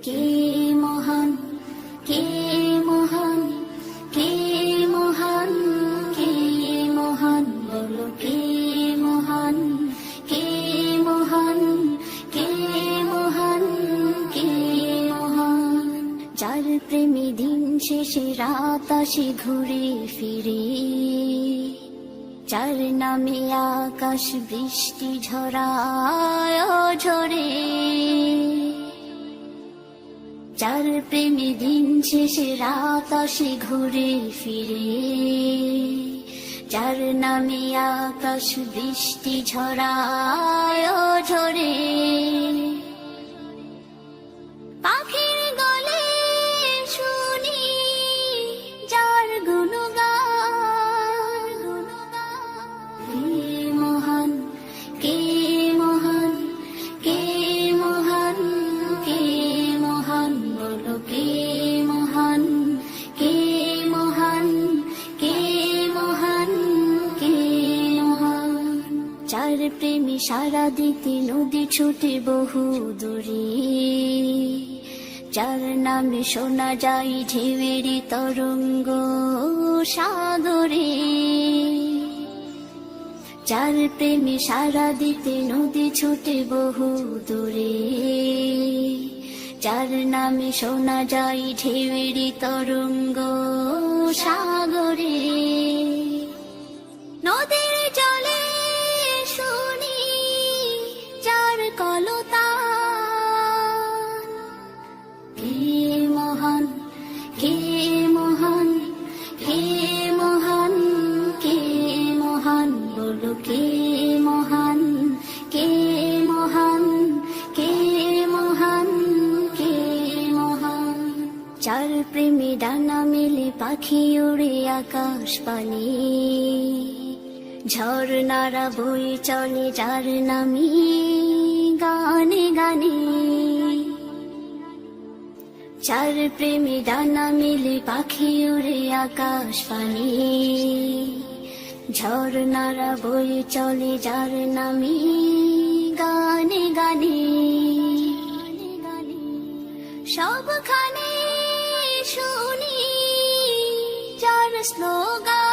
কে মহান, কে মহান, কে মহান, কে মহান, বলো কে মহান, কে মহান, কে মহান, কে মহান। যার প্রেমে দিন শেষে রাত আসে ঘুরে ফিরে, যার নামে আকাশ বৃষ্টি ঝরায় ঝরে, যার প্রেমে দিন শেষে রাত আসে ঘুরে ফিরে, যার নামে আকাশ বৃষ্টি ঝরায় ঝরে। পাখির গলে শুনি যার গুণগান, কে মহান, কে মহান, কে মহান, কে মহান, বলো কে মহান, কে মহান, কে মহান, কে মহান। যার প্রেমে সারা দিতে নদী ছুটে বহু দূরে, যার নামে শোনা যায় ঢেউয়ের তরঙ্গ সাগরে, যার প্রেমে সারা দিতে নদী ছুটে বহু দূরে, যার নামে শোনা যায় ঢেউয়ের তরঙ্গ সাগরে। নদীর জলে শুনি যার কলতান, কে মহান, কে মহান, কে মহান, কে মহান, বলো কে মহান, কে মহান, কে মহান, কে মহান। যার প্রেমে ডানা মেলে পাখি উড়ে আকাশ পানে, ঝর্ণারা বয়ে চলে যার নামে গানে গানে, যার প্রেমে ডানা মেলে পাখি উড়ে আকাশ পানে, ঝর্ণারা বয়ে চলে যার নামে গানে গানে। সবখানে শুনি যার স্লোগান,